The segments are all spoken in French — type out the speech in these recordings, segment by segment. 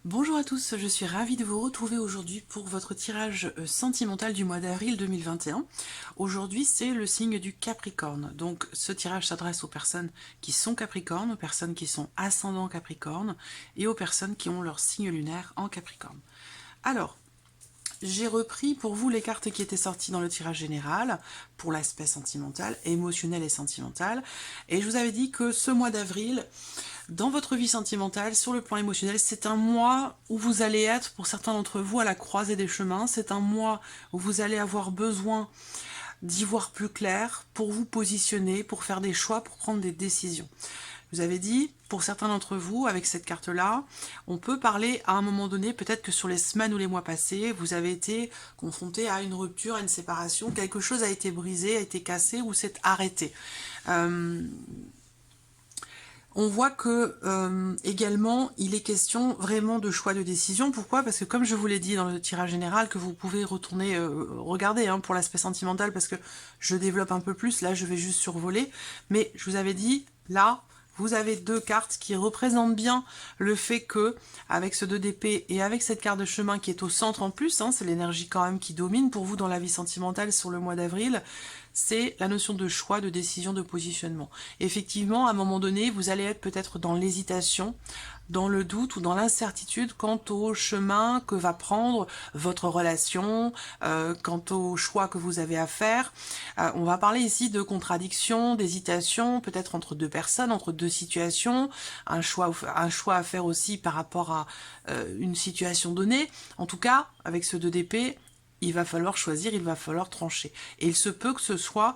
Bonjour à tous, je suis ravie de vous retrouver aujourd'hui pour votre tirage sentimental du mois d'avril 2021. Aujourd'hui, c'est le signe du Capricorne. Donc, ce tirage s'adresse aux personnes qui sont Capricorne, aux personnes qui sont ascendant Capricorne et aux personnes qui ont leur signe lunaire en Capricorne. Alors, j'ai repris pour vous les cartes qui étaient sorties dans le tirage général pour l'aspect sentimental, émotionnel et sentimental. Et je vous avais dit que ce mois d'avril, dans votre vie sentimentale, sur le plan émotionnel, c'est un mois où vous allez être, pour certains d'entre vous, à la croisée des chemins. C'est un mois où vous allez avoir besoin d'y voir plus clair, pour vous positionner, pour faire des choix, pour prendre des décisions. Vous avez dit, pour certains d'entre vous, avec cette carte-là, on peut parler à un moment donné, peut-être que sur les semaines ou les mois passés, vous avez été confronté à une rupture, à une séparation, quelque chose a été brisé, a été cassé ou s'est arrêté. On voit que également il est question vraiment de choix de décision. Pourquoi? Parce que comme je vous l'ai dit dans le tirage général, que vous pouvez retourner regarder pour l'aspect sentimental, parce que je développe un peu plus, là je vais juste survoler, mais je vous avais dit, là, vous avez deux cartes qui représentent bien le fait que, avec ce 2 d'épée et avec cette carte de chemin qui est au centre en plus, c'est l'énergie quand même qui domine pour vous dans la vie sentimentale sur le mois d'avril, c'est la notion de choix, de décision, de positionnement. Effectivement, à un moment donné, vous allez être peut-être dans l'hésitation, dans le doute ou dans l'incertitude quant au chemin que va prendre votre relation, quant au choix que vous avez à faire. On va parler ici de contradiction, d'hésitation, peut-être entre deux personnes, entre deux situations, un choix à faire aussi par rapport à une situation donnée. En tout cas, avec ce 2 d'épée, il va falloir choisir, il va falloir trancher. Et il se peut que ce soit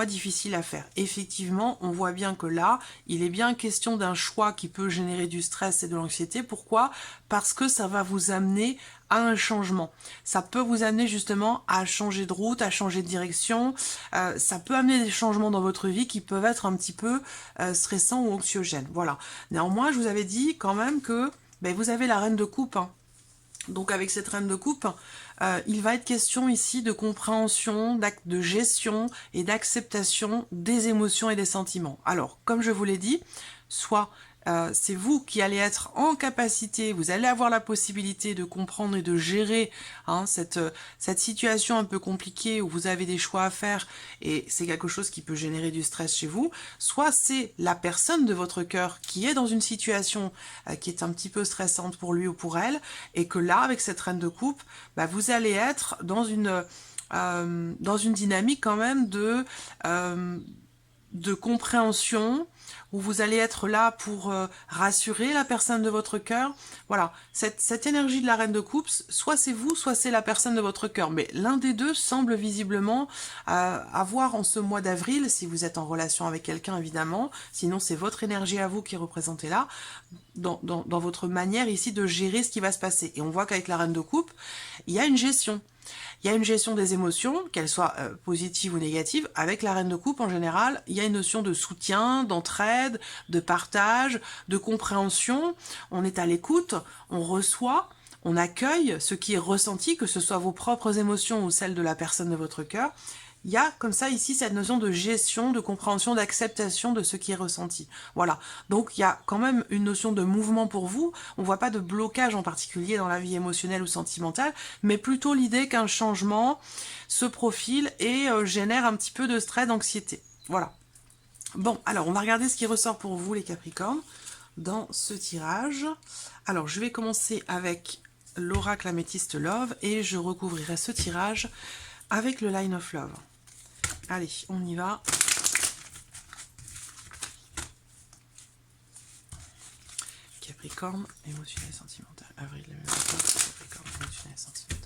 difficile à faire. Effectivement, on voit bien que là, il est bien question d'un choix qui peut générer du stress et de l'anxiété. Pourquoi? Parce que ça va vous amener à un changement. Ça peut vous amener justement à changer de route, à changer de direction. Ça peut amener des changements dans votre vie qui peuvent être un petit peu stressants ou anxiogènes. Voilà. Néanmoins, je vous avais dit quand même que vous avez la reine de coupe, Donc avec cette reine de coupe, il va être question ici de compréhension, de gestion et d'acceptation des émotions et des sentiments. Alors, comme je vous l'ai dit, soit c'est vous qui allez être en capacité, vous allez avoir la possibilité de comprendre et de gérer cette situation un peu compliquée où vous avez des choix à faire et c'est quelque chose qui peut générer du stress chez vous, soit c'est la personne de votre cœur qui est dans une situation qui est un petit peu stressante pour lui ou pour elle et que là, avec cette reine de coupe, vous allez être dans une dynamique quand même de compréhension, où vous allez être là pour rassurer la personne de votre cœur. Voilà, cette énergie de la reine de coupe, soit c'est vous, soit c'est la personne de votre cœur. Mais l'un des deux semble visiblement avoir en ce mois d'avril, si vous êtes en relation avec quelqu'un évidemment, sinon c'est votre énergie à vous qui est représentée là, dans votre manière ici de gérer ce qui va se passer. Et on voit qu'avec la reine de coupe, il y a une gestion. Il y a une gestion des émotions, qu'elles soient positives ou négatives. Avec la reine de coupe, en général, il y a une notion de soutien, d'entraide, de partage, de compréhension. On est à l'écoute, on reçoit, on accueille ce qui est ressenti, que ce soit vos propres émotions ou celles de la personne de votre cœur. Il y a comme ça ici cette notion de gestion, de compréhension, d'acceptation de ce qui est ressenti. Voilà, donc il y a quand même une notion de mouvement pour vous. On ne voit pas de blocage en particulier dans la vie émotionnelle ou sentimentale, mais plutôt l'idée qu'un changement se profile et génère un petit peu de stress, d'anxiété. Voilà. Bon, alors on va regarder ce qui ressort pour vous les Capricornes dans ce tirage. Alors je vais commencer avec l'oracle améthyste Love et je recouvrirai ce tirage avec le Line of Love. Allez, on y va. Capricorne, émotionnel et sentimental. Avril 2021, Capricorne, émotionnel et sentimental.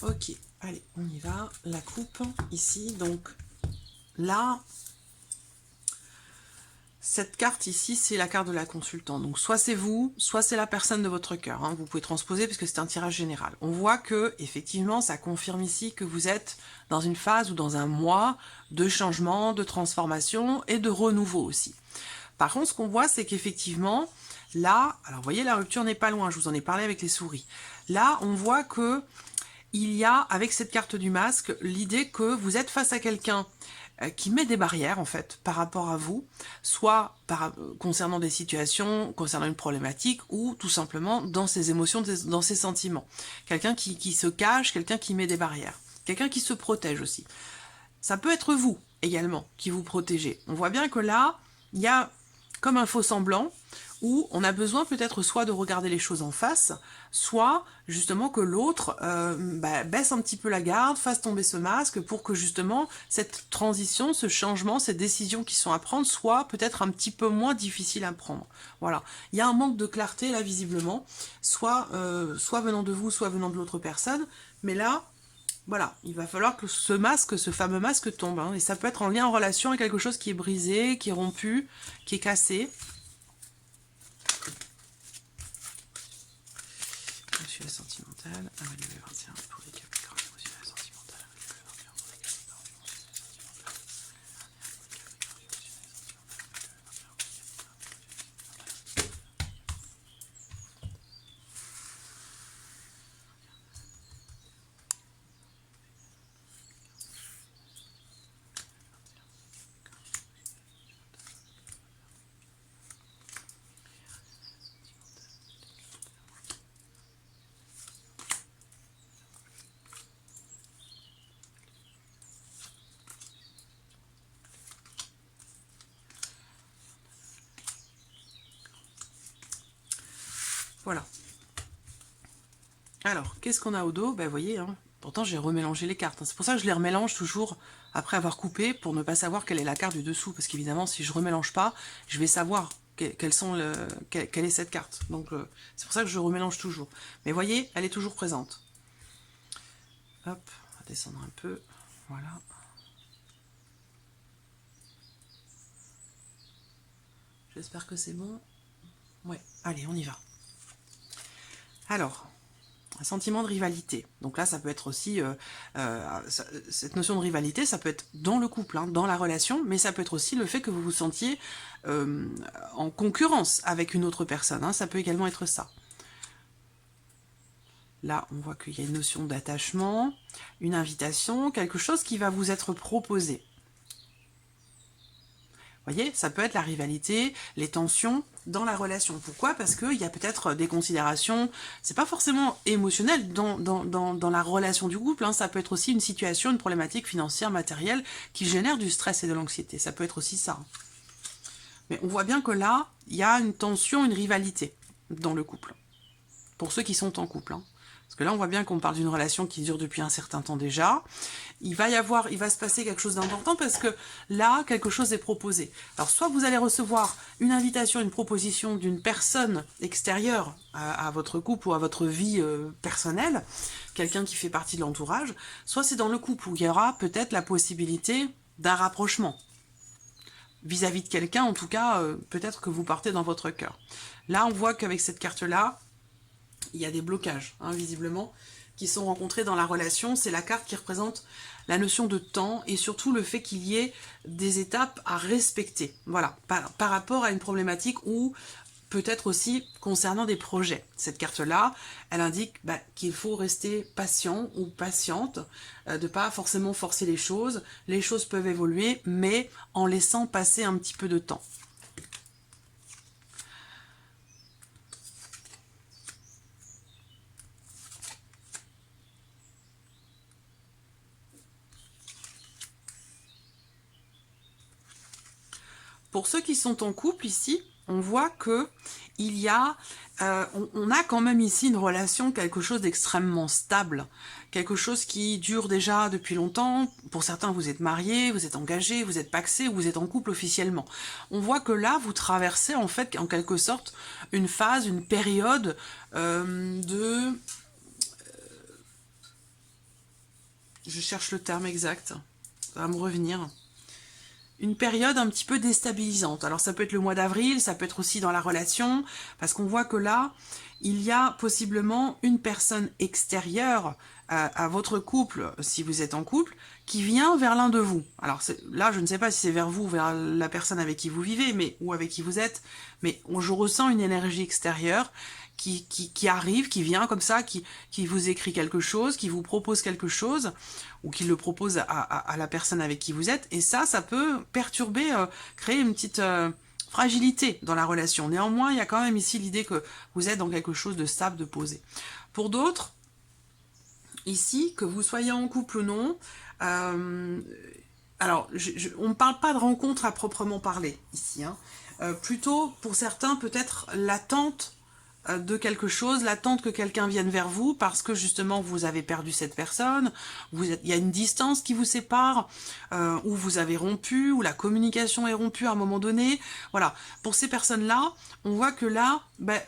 Ok, allez, on y va. La coupe, ici, donc, là, cette carte ici, c'est la carte de la consultante. Donc soit c'est vous, soit c'est la personne de votre cœur. Hein. Vous pouvez transposer parce que c'est un tirage général. On voit que effectivement, ça confirme ici que vous êtes dans une phase ou dans un mois de changement, de transformation et de renouveau aussi. Par contre, ce qu'on voit, c'est qu'effectivement, là, alors vous voyez, la rupture n'est pas loin. Je vous en ai parlé avec les souris. Là, on voit que il y a, avec cette carte du masque, l'idée que vous êtes face à quelqu'un qui met des barrières, en fait, par rapport à vous, soit concernant des situations, concernant une problématique, ou tout simplement dans ses émotions, dans ses sentiments. Quelqu'un qui se cache, quelqu'un qui met des barrières. Quelqu'un qui se protège aussi. Ça peut être vous, également, qui vous protégez. On voit bien que là, il y a comme un faux semblant, où on a besoin peut-être soit de regarder les choses en face, soit justement que l'autre baisse un petit peu la garde, fasse tomber ce masque pour que justement cette transition, ce changement, ces décisions qui sont à prendre soient peut-être un petit peu moins difficiles à prendre. Voilà, il y a un manque de clarté là visiblement, soit venant de vous, soit venant de l'autre personne, mais là, voilà, il va falloir que ce masque, ce fameux masque tombe, hein, et ça peut être en lien, en relation avec quelque chose qui est brisé, qui est rompu, qui est cassé. Émotionnel sentimental, avril 2021 pour les Capricornes, émotionnel sentimental, avril 2021 pour les Capricornes, émotionnel sentimental. Voilà. Alors, qu'est-ce qu'on a au dos? Ben, vous voyez, hein, pourtant j'ai remélangé les cartes. Hein. C'est pour ça que je les remélange toujours après avoir coupé, pour ne pas savoir quelle est la carte du dessous. Parce qu'évidemment, si je remélange pas, je vais savoir quelle est cette carte. Donc, c'est pour ça que je remélange toujours. Mais vous voyez, elle est toujours présente. Hop, on va descendre un peu. Voilà. J'espère que c'est bon. Ouais, allez, on y va. Alors, un sentiment de rivalité. Donc là, ça peut être aussi, cette notion de rivalité, ça peut être dans le couple, hein, dans la relation, mais ça peut être aussi le fait que vous vous sentiez en concurrence avec une autre personne. Hein, ça peut également être ça. Là, on voit qu'il y a une notion d'attachement, une invitation, quelque chose qui va vous être proposé. Vous voyez, ça peut être la rivalité, les tensions dans la relation. Pourquoi? Parce qu'il y a peut-être des considérations, c'est pas forcément émotionnel dans la relation du couple, hein, ça peut être aussi une situation, une problématique financière, matérielle, qui génère du stress et de l'anxiété. Ça peut être aussi ça. Mais on voit bien que là, il y a une tension, une rivalité dans le couple. Pour ceux qui sont en couple. Hein. Parce que là, on voit bien qu'on parle d'une relation qui dure depuis un certain temps déjà. Il va se passer quelque chose d'important parce que là, quelque chose est proposé. Alors, soit vous allez recevoir une invitation, une proposition d'une personne extérieure à votre couple ou à votre vie personnelle, quelqu'un qui fait partie de l'entourage, soit c'est dans le couple où il y aura peut-être la possibilité d'un rapprochement. Vis-à-vis de quelqu'un, en tout cas, peut-être que vous partez dans votre cœur. Là, on voit qu'avec cette carte-là, il y a des blocages, hein, visiblement, qui sont rencontrés dans la relation. C'est la carte qui représente la notion de temps et surtout le fait qu'il y ait des étapes à respecter. Voilà, par rapport à une problématique ou peut-être aussi concernant des projets. Cette carte-là, elle indique qu'il faut rester patient ou patiente, de ne pas forcément forcer les choses. Les choses peuvent évoluer, mais en laissant passer un petit peu de temps. Pour ceux qui sont en couple ici, on voit que il y a, on a quand même ici une relation, quelque chose d'extrêmement stable, quelque chose qui dure déjà depuis longtemps. Pour certains, vous êtes mariés, vous êtes engagés, vous êtes pacsés ou vous êtes en couple officiellement. On voit que là, vous traversez en fait, en quelque sorte, une phase, une période je cherche le terme exact, ça va me revenir. une période un petit peu déstabilisante. Alors ça peut être le mois d'avril, ça peut être aussi dans la relation, parce qu'on voit que là, il y a possiblement une personne extérieure à votre couple, si vous êtes en couple, qui vient vers l'un de vous. Alors là, je ne sais pas si c'est vers vous ou vers la personne avec qui vous vivez, mais ou avec qui vous êtes, mais je ressens une énergie extérieure qui arrive, qui vient comme ça, qui vous écrit quelque chose, qui vous propose quelque chose, ou qui le propose à la personne avec qui vous êtes, et ça peut perturber, créer une petite fragilité dans la relation. Néanmoins, il y a quand même ici l'idée que vous êtes dans quelque chose de stable, de posé. Pour d'autres, ici, que vous soyez en couple ou non, alors, on ne parle pas de rencontre à proprement parler, ici, hein. Plutôt, pour certains, peut-être l'attente de quelque chose, l'attente que quelqu'un vienne vers vous parce que justement vous avez perdu cette personne, il y a une distance qui vous sépare, ou vous avez rompu, ou la communication est rompue à un moment donné. Voilà, pour ces personnes-là, on voit que là,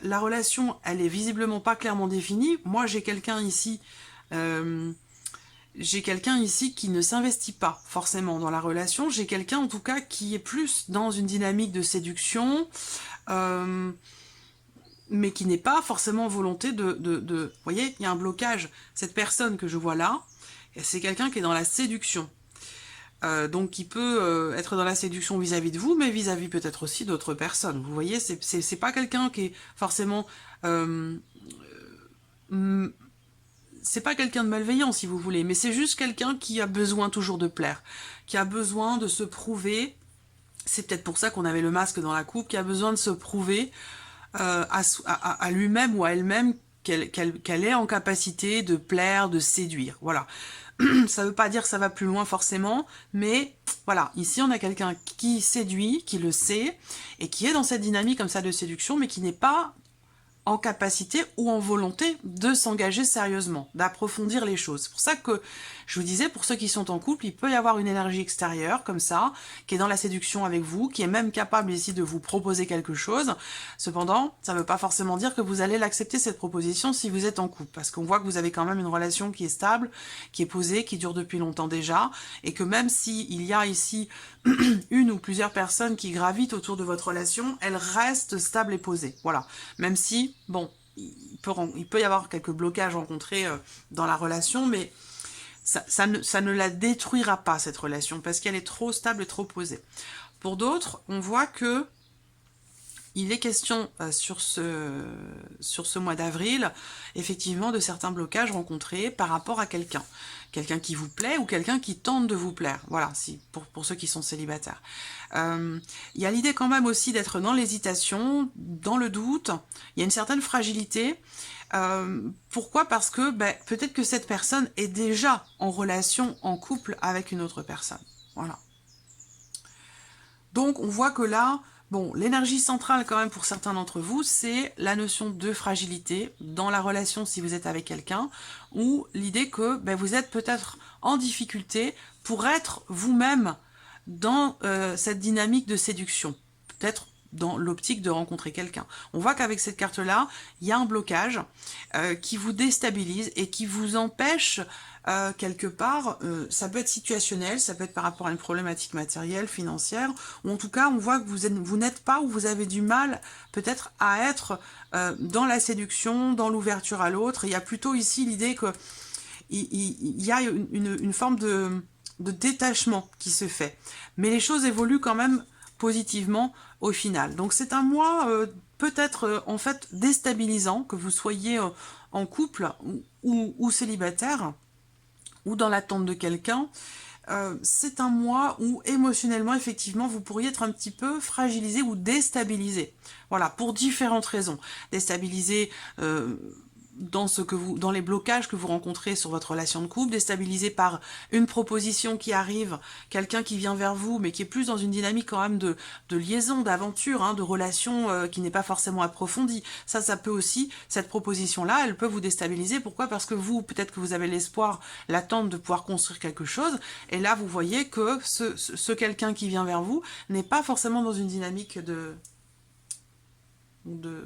la relation, elle est visiblement pas clairement définie. Moi, j'ai quelqu'un ici qui ne s'investit pas forcément dans la relation. J'ai quelqu'un en tout cas qui est plus dans une dynamique de séduction, mais qui n'est pas forcément volonté Vous voyez, il y a un blocage. Cette personne que je vois là, c'est quelqu'un qui est dans la séduction. Donc qui peut être dans la séduction vis-à-vis de vous, mais vis-à-vis peut-être aussi d'autres personnes. Vous voyez, c'est pas quelqu'un qui est forcément... c'est pas quelqu'un de malveillant, si vous voulez, mais c'est juste quelqu'un qui a besoin toujours de plaire, qui a besoin de se prouver. C'est peut-être pour ça qu'on avait le masque dans la coupe, qui a besoin de se prouver à lui-même ou à elle-même qu'elle est en capacité de plaire, de séduire. Voilà. Ça veut pas dire que ça va plus loin forcément, mais voilà, ici on a quelqu'un qui séduit, qui le sait, et qui est dans cette dynamique comme ça de séduction, mais qui n'est pas en capacité ou en volonté de s'engager sérieusement, d'approfondir les choses. C'est pour ça que je vous disais, pour ceux qui sont en couple, il peut y avoir une énergie extérieure, comme ça, qui est dans la séduction avec vous, qui est même capable ici de vous proposer quelque chose. Cependant, ça ne veut pas forcément dire que vous allez l'accepter, cette proposition, si vous êtes en couple, parce qu'on voit que vous avez quand même une relation qui est stable, qui est posée, qui dure depuis longtemps déjà, et que même s'il y a ici une ou plusieurs personnes qui gravitent autour de votre relation, elle reste stable et posée. Voilà. Même si, bon, il peut y avoir quelques blocages rencontrés dans la relation, mais ça ne la détruira pas, cette relation, parce qu'elle est trop stable et trop posée. Pour d'autres, on voit que il est question sur ce mois d'avril, effectivement, de certains blocages rencontrés par rapport à quelqu'un. Quelqu'un qui vous plaît ou quelqu'un qui tente de vous plaire. Voilà, pour ceux qui sont célibataires. Il y a l'idée quand même aussi d'être dans l'hésitation, dans le doute. Il y a une certaine fragilité. Pourquoi? Parce que peut-être que cette personne est déjà en relation, en couple avec une autre personne. Voilà. Donc on voit que là, bon, l'énergie centrale quand même pour certains d'entre vous, c'est la notion de fragilité dans la relation si vous êtes avec quelqu'un, ou l'idée que vous êtes peut-être en difficulté pour être vous-même dans cette dynamique de séduction. Peut-être dans l'optique de rencontrer quelqu'un. On voit qu'avec cette carte-là, il y a un blocage qui vous déstabilise et qui vous empêche quelque part, ça peut être situationnel, ça peut être par rapport à une problématique matérielle, financière, ou en tout cas, on voit que vous n'êtes pas ou vous avez du mal peut-être à être dans la séduction, dans l'ouverture à l'autre. Il y a plutôt ici l'idée que il y a une forme de détachement qui se fait. Mais les choses évoluent quand même positivement au final. Donc c'est un mois peut-être en fait déstabilisant, que vous soyez en couple ou célibataire, ou dans l'attente de quelqu'un. C'est un mois où émotionnellement, effectivement, vous pourriez être un petit peu fragilisé ou déstabilisé. Voilà, pour différentes raisons. Déstabilisé dans les blocages que vous rencontrez sur votre relation de couple, déstabilisé par une proposition qui arrive, quelqu'un qui vient vers vous, mais qui est plus dans une dynamique quand même de liaison, d'aventure, hein, de relation qui n'est pas forcément approfondie. Ça peut aussi, cette proposition-là, elle peut vous déstabiliser. Pourquoi? Parce que vous, peut-être que vous avez l'espoir, l'attente de pouvoir construire quelque chose, et là, vous voyez que ce quelqu'un qui vient vers vous n'est pas forcément dans une dynamique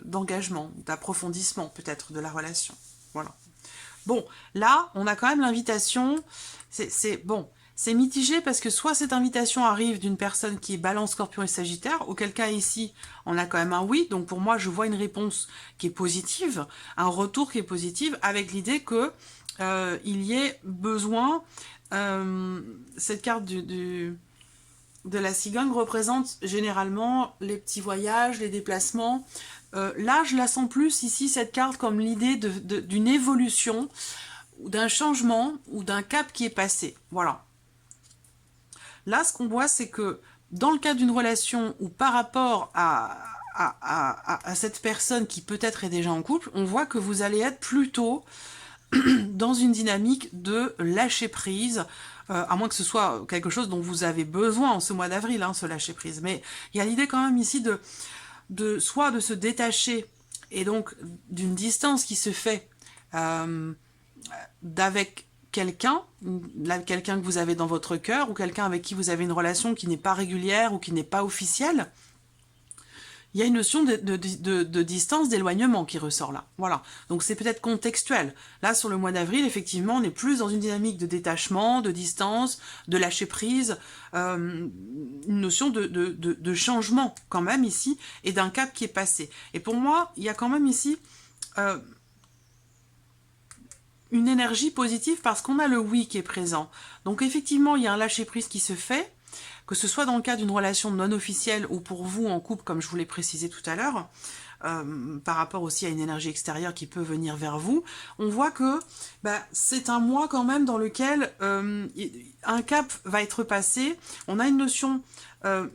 d'engagement, d'approfondissement peut-être de la relation. Voilà. Bon, là, on a quand même l'invitation, C'est mitigé parce que soit cette invitation arrive d'une personne qui est Balance, Scorpion et Sagittaire, auquel cas ici, on a quand même un oui. Donc pour moi, je vois une réponse qui est positive, un retour qui est positif, avec l'idée que il y ait besoin. Cette carte de la cigogne représente généralement les petits voyages, les déplacements. Là, je la sens plus ici, cette carte, comme l'idée d'une évolution, ou d'un changement, ou d'un cap qui est passé. Voilà. Là, ce qu'on voit, c'est que dans le cadre d'une relation ou par rapport à cette personne qui peut-être est déjà en couple, on voit que vous allez être plutôt dans une dynamique de lâcher prise, à moins que ce soit quelque chose dont vous avez besoin en ce mois d'avril, hein, ce lâcher prise. Mais il y a l'idée quand même ici soit de se détacher, et donc d'une distance qui se fait d'avec quelqu'un que vous avez dans votre cœur, ou quelqu'un avec qui vous avez une relation qui n'est pas régulière ou qui n'est pas officielle. Il y a une notion de distance, d'éloignement qui ressort là. Voilà. Donc c'est peut-être contextuel. Là, sur le mois d'avril, effectivement, on est plus dans une dynamique de détachement, de distance, de lâcher prise, une notion de changement quand même ici, et d'un cap qui est passé. Et pour moi, il y a quand même ici une énergie positive parce qu'on a le oui qui est présent. Donc effectivement, il y a un lâcher prise qui se fait, que ce soit dans le cas d'une relation non officielle ou pour vous en couple, comme je vous l'ai précisé tout à l'heure, par rapport aussi à une énergie extérieure qui peut venir vers vous, on voit que c'est un mois quand même dans lequel un cap va être passé. On a une notion,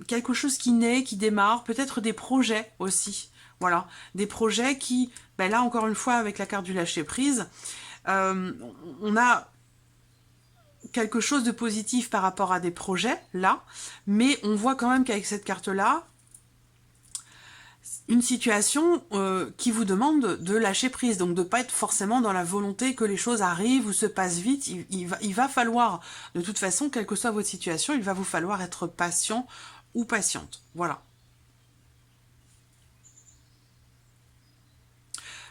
quelque chose qui naît, qui démarre, peut-être des projets aussi. Voilà, des projets qui, là encore une fois avec la carte du lâcher prise, on a quelque chose de positif par rapport à des projets, là, mais on voit quand même qu'avec cette carte-là, une situation qui vous demande de lâcher prise, donc de ne pas être forcément dans la volonté que les choses arrivent ou se passent vite. Il va falloir, de toute façon, quelle que soit votre situation, il va vous falloir être patient ou patiente. Voilà.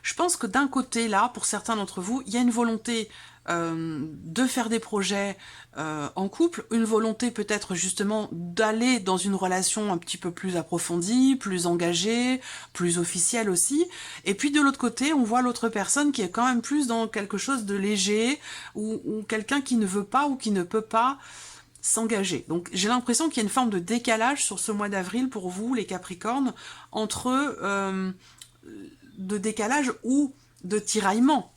Je pense que d'un côté, là, pour certains d'entre vous, il y a une volonté de faire des projets en couple, une volonté peut-être justement d'aller dans une relation un petit peu plus approfondie, plus engagée, plus officielle aussi. Et puis de l'autre côté, on voit l'autre personne qui est quand même plus dans quelque chose de léger, ou quelqu'un qui ne veut pas ou qui ne peut pas s'engager. Donc j'ai l'impression qu'il y a une forme de décalage sur ce mois d'avril pour vous, les Capricornes, entre de décalage ou de tiraillement,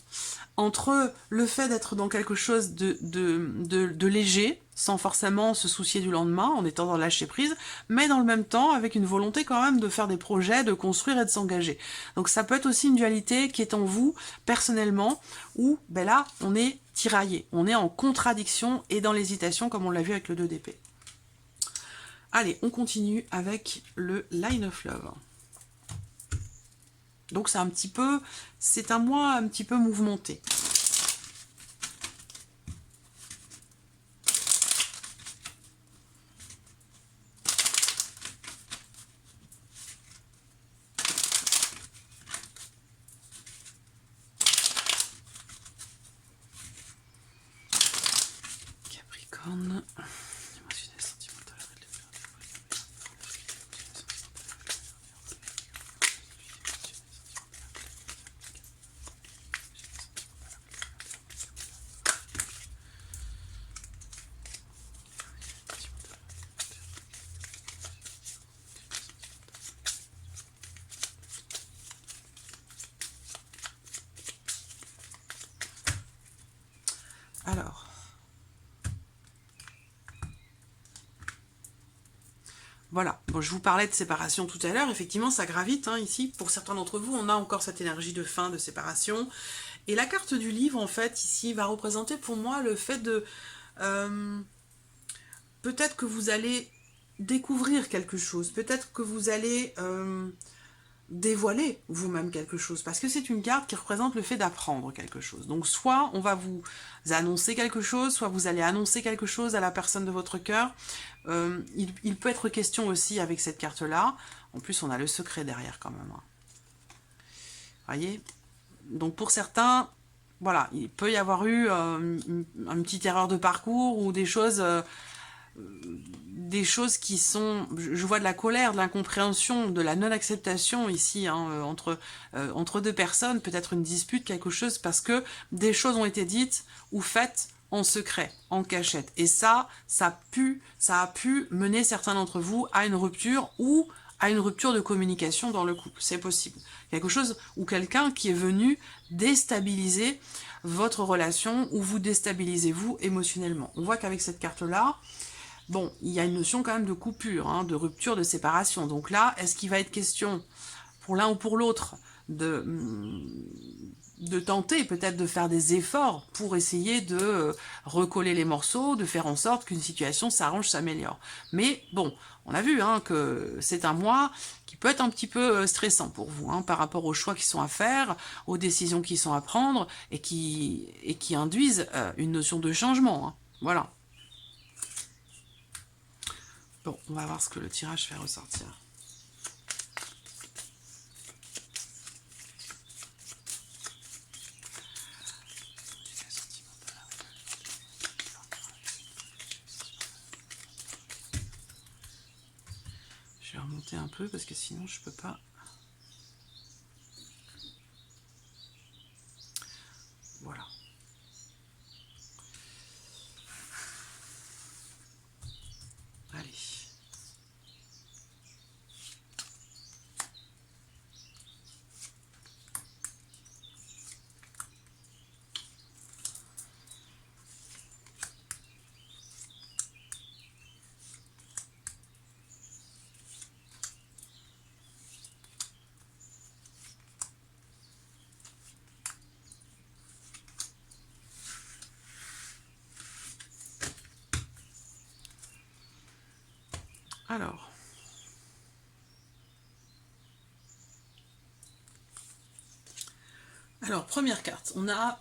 entre le fait d'être dans quelque chose de léger, sans forcément se soucier du lendemain, en étant dans le lâcher prise, mais dans le même temps avec une volonté quand même de faire des projets, de construire et de s'engager. Donc ça peut être aussi une dualité qui est en vous, personnellement, où là, on est tiraillé, on est en contradiction et dans l'hésitation, comme on l'a vu avec le 2 d'épée. Allez, on continue avec le Line of Love. Donc c'est un mois un petit peu mouvementé. Capricorne. Alors, voilà, bon, je vous parlais de séparation tout à l'heure, effectivement ça gravite ici, pour certains d'entre vous on a encore cette énergie de fin, de séparation, et la carte du livre en fait ici va représenter pour moi le fait de peut-être que vous allez découvrir quelque chose, peut-être que vous allez dévoiler vous-même quelque chose, parce que c'est une carte qui représente le fait d'apprendre quelque chose. Donc soit on va vous annoncer quelque chose, soit vous allez annoncer quelque chose à la personne de votre cœur. Il peut être question aussi avec cette carte-là, en plus on a le secret derrière quand même. Voyez. Donc pour certains, voilà, il peut y avoir eu une petite erreur de parcours ou des choses qui sont, je vois de la colère, de l'incompréhension, de la non-acceptation ici, hein, entre deux personnes, peut-être une dispute, quelque chose, parce que des choses ont été dites ou faites en secret, en cachette. Et ça a pu mener certains d'entre vous à une rupture ou à une rupture de communication dans le couple. C'est possible. Quelque chose ou quelqu'un qui est venu déstabiliser votre relation ou vous déstabilisez vous émotionnellement. On voit qu'avec cette carte-là, bon, il y a une notion quand même de coupure, hein, de rupture, de séparation. Donc là, est-ce qu'il va être question, pour l'un ou pour l'autre, de tenter peut-être de faire des efforts pour essayer de recoller les morceaux, de faire en sorte qu'une situation s'arrange, s'améliore. Mais bon, on a vu hein, que c'est un mois qui peut être un petit peu stressant pour vous, hein, par rapport aux choix qui sont à faire, aux décisions qui sont à prendre, et qui induisent une notion de changement. Hein. Voilà. Bon, on va voir ce que le tirage fait ressortir. Je vais remonter un peu parce que sinon je peux pas. Voilà. Allez. Alors, première carte, on a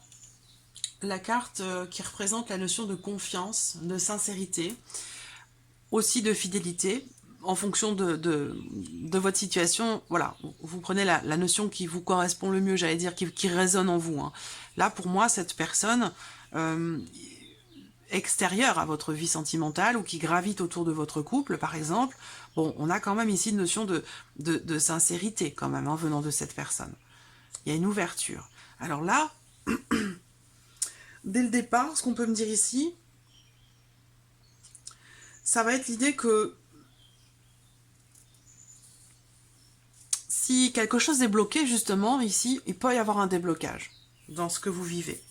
la carte qui représente la notion de confiance, de sincérité, aussi de fidélité, en fonction de votre situation. Voilà, vous prenez la notion qui vous correspond le mieux, j'allais dire, qui résonne en vous. Hein. Là, pour moi, cette personne extérieure à votre vie sentimentale ou qui gravite autour de votre couple, par exemple, bon, on a quand même ici une notion de sincérité, quand même, en venant de cette personne. Il y a une ouverture. Alors là, dès le départ, ce qu'on peut me dire ici, ça va être l'idée que si quelque chose est bloqué, justement, ici, il peut y avoir un déblocage dans ce que vous vivez.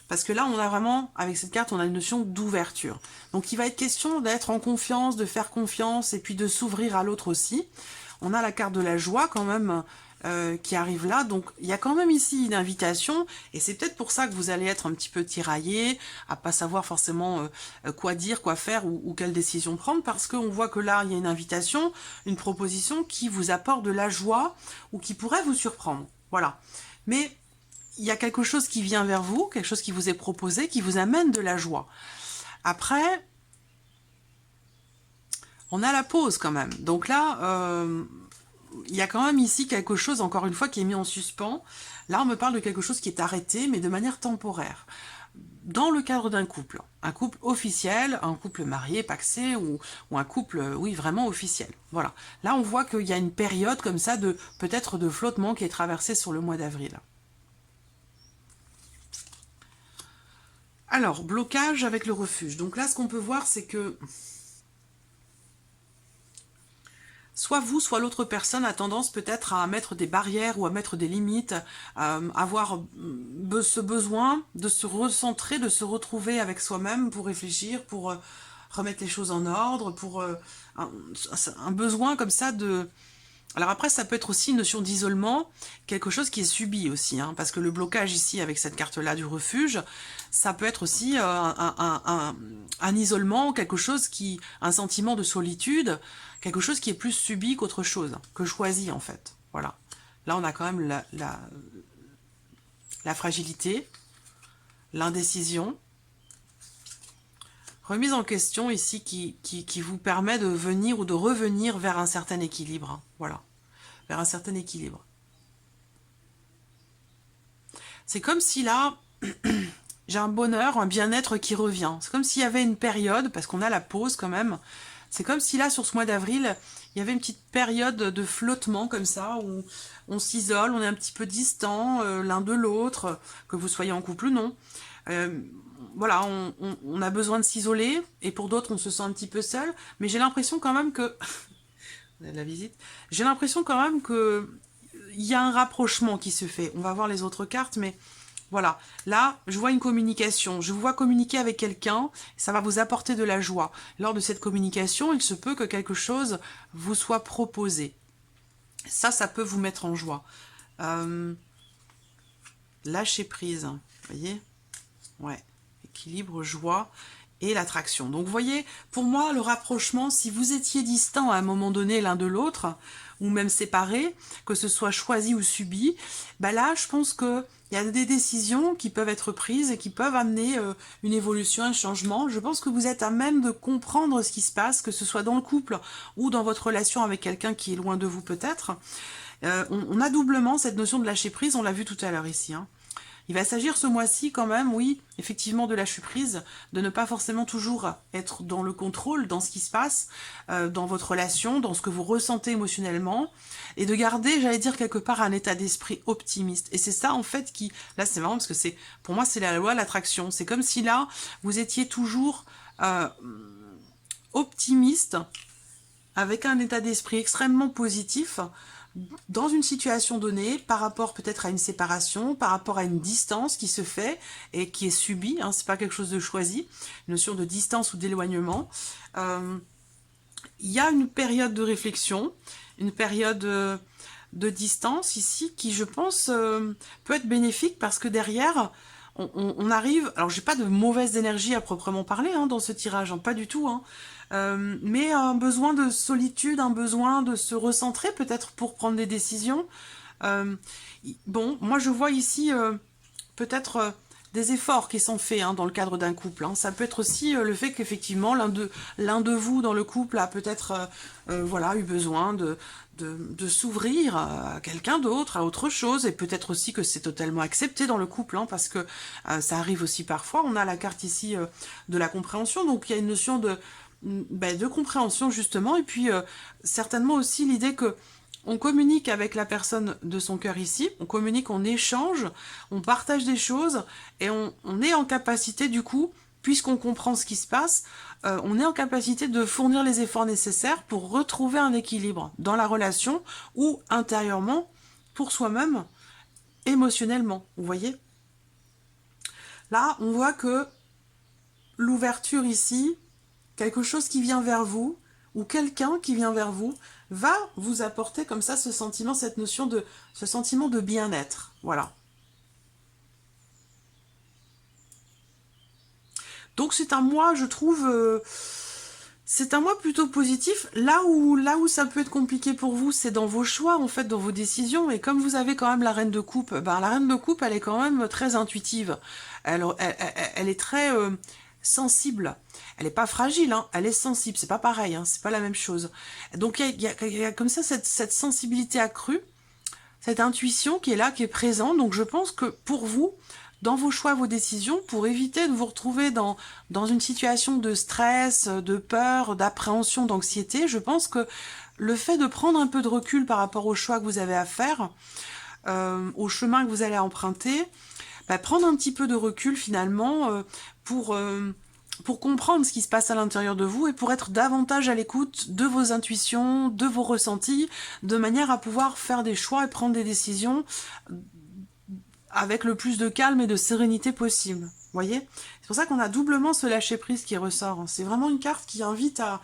Parce que là, on a vraiment, avec cette carte, on a une notion d'ouverture. Donc, il va être question d'être en confiance, de faire confiance, et puis de s'ouvrir à l'autre aussi. On a la carte de la joie, quand même, qui arrive là. Donc, il y a quand même ici une invitation, et c'est peut-être pour ça que vous allez être un petit peu tiraillé, à pas savoir forcément quoi dire, quoi faire, ou quelle décision prendre, parce qu'on voit que là, il y a une invitation, une proposition qui vous apporte de la joie, ou qui pourrait vous surprendre. Voilà. Mais il y a quelque chose qui vient vers vous, quelque chose qui vous est proposé, qui vous amène de la joie. Après, on a la pause quand même. Donc là, il y a quand même ici quelque chose, encore une fois, qui est mis en suspens. Là, on me parle de quelque chose qui est arrêté, mais de manière temporaire. Dans le cadre d'un couple. Un couple officiel, un couple marié, pacsé, ou un couple, oui, vraiment officiel. Voilà. Là, on voit qu'il y a une période comme ça, peut-être de flottement qui est traversée sur le mois d'avril. Alors, blocage avec le refuge. Donc là, ce qu'on peut voir, c'est que soit vous, soit l'autre personne a tendance peut-être à mettre des barrières ou à mettre des limites, avoir ce besoin de se recentrer, de se retrouver avec soi-même pour réfléchir, pour remettre les choses en ordre, pour un besoin comme ça de... Alors après, ça peut être aussi une notion d'isolement, quelque chose qui est subi aussi, hein, parce que le blocage ici, avec cette carte-là du refuge, ça peut être aussi un isolement, quelque chose qui... un sentiment de solitude, quelque chose qui est plus subi qu'autre chose, que choisi en fait. Voilà. Là, on a quand même la fragilité, l'indécision, remise en question ici qui vous permet de venir ou de revenir vers un certain équilibre. Hein. Voilà. Vers un certain équilibre. C'est comme si là, j'ai un bonheur, un bien-être qui revient. C'est comme s'il y avait une période, parce qu'on a la pause quand même, c'est comme si là, sur ce mois d'avril, il y avait une petite période de flottement comme ça, où on s'isole, on est un petit peu distant l'un de l'autre, que vous soyez en couple ou non. Euh, voilà, on a besoin de s'isoler, et pour d'autres, on se sent un petit peu seul, mais j'ai l'impression quand même que... la visite, j'ai l'impression quand même que il y a un rapprochement qui se fait. On va voir les autres cartes, mais voilà. Là, je vois une communication. Je vous vois communiquer avec quelqu'un. Ça va vous apporter de la joie. Lors de cette communication, il se peut que quelque chose vous soit proposé. Ça peut vous mettre en joie. Lâcher prise. Vous voyez? Ouais. Équilibre, joie et l'attraction. Donc, vous voyez, pour moi, le rapprochement, si vous étiez distants à un moment donné l'un de l'autre, ou même séparés, que ce soit choisi ou subi, bah là, je pense que il y a des décisions qui peuvent être prises et qui peuvent amener une évolution, un changement. Je pense que vous êtes à même de comprendre ce qui se passe, que ce soit dans le couple ou dans votre relation avec quelqu'un qui est loin de vous peut-être. On a doublement cette notion de lâcher prise, on l'a vu tout à l'heure ici. Il va s'agir ce mois-ci quand même, oui, effectivement, de lâcher prise, de ne pas forcément toujours être dans le contrôle, dans ce qui se passe, dans votre relation, dans ce que vous ressentez émotionnellement, et de garder, j'allais dire, quelque part un état d'esprit optimiste. Et c'est ça, en fait, qui... Là, c'est marrant, parce que c'est, pour moi, c'est la loi de l'attraction. C'est comme si là, vous étiez toujours optimiste, avec un état d'esprit extrêmement positif, dans une situation donnée, par rapport peut-être à une séparation, par rapport à une distance qui se fait et qui est subie, hein, c'est pas quelque chose de choisi, une notion de distance ou d'éloignement. Il y a une période de réflexion, une période de distance ici qui, je pense, peut être bénéfique parce que derrière, on arrive... Alors, j'ai pas de mauvaise énergie à proprement parler hein, dans ce tirage, hein, pas du tout, hein. Mais un besoin de solitude, un besoin de se recentrer peut-être pour prendre des décisions. Bon, moi je vois ici peut-être des efforts qui sont faits hein, dans le cadre d'un couple. Hein. Ça peut être aussi le fait qu'effectivement l'un de vous dans le couple a peut-être voilà, eu besoin de s'ouvrir à quelqu'un d'autre, à autre chose, et peut-être aussi que c'est totalement accepté dans le couple, hein, parce que ça arrive aussi parfois. On a la carte ici de la compréhension, donc il y a une notion de compréhension justement, et puis certainement aussi l'idée que on communique avec la personne de son cœur ici, on communique, on échange, on partage des choses, et on est en capacité du coup, puisqu'on comprend ce qui se passe, on est en capacité de fournir les efforts nécessaires pour retrouver un équilibre dans la relation ou intérieurement, pour soi-même, émotionnellement, vous voyez? Là, on voit que l'ouverture ici, quelque chose qui vient vers vous, ou quelqu'un qui vient vers vous, va vous apporter comme ça ce sentiment, cette notion de, ce sentiment de bien-être. Voilà. Donc c'est un mois, je trouve, c'est un mois plutôt positif. Là où ça peut être compliqué pour vous, c'est dans vos choix, en fait, dans vos décisions. Et comme vous avez quand même la reine de coupe, ben, la reine de coupe, elle est quand même très intuitive. Elle est très sensible. Elle n'est pas fragile, hein, elle est sensible. C'est pas pareil, hein, c'est pas la même chose. Donc il y a comme ça cette sensibilité accrue, cette intuition qui est là, qui est présente. Donc je pense que pour vous, dans vos choix, vos décisions, pour éviter de vous retrouver dans une situation de stress, de peur, d'appréhension, d'anxiété, je pense que le fait de prendre un peu de recul par rapport aux choix que vous avez à faire, au chemin que vous allez emprunter, bah, prendre un petit peu de recul finalement pour comprendre ce qui se passe à l'intérieur de vous et pour être davantage à l'écoute de vos intuitions, de vos ressentis, de manière à pouvoir faire des choix et prendre des décisions avec le plus de calme et de sérénité possible. Vous voyez? C'est pour ça qu'on a doublement ce lâcher-prise qui ressort. C'est vraiment une carte qui invite à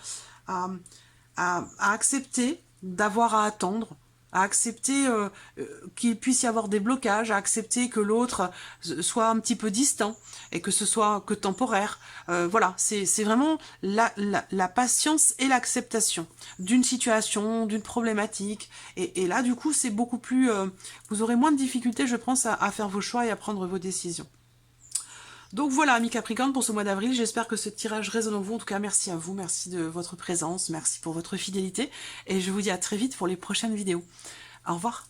accepter d'avoir à attendre, à accepter qu'il puisse y avoir des blocages, à accepter que l'autre soit un petit peu distant et que ce soit que temporaire. Voilà, c'est vraiment la patience et l'acceptation d'une situation, d'une problématique. Et là, du coup, c'est beaucoup plus... vous aurez moins de difficultés, je pense, à faire vos choix et à prendre vos décisions. Donc voilà, amis Capricorne, pour ce mois d'avril, j'espère que ce tirage résonne en vous. En tout cas, merci à vous, merci de votre présence, merci pour votre fidélité. Et je vous dis à très vite pour les prochaines vidéos. Au revoir.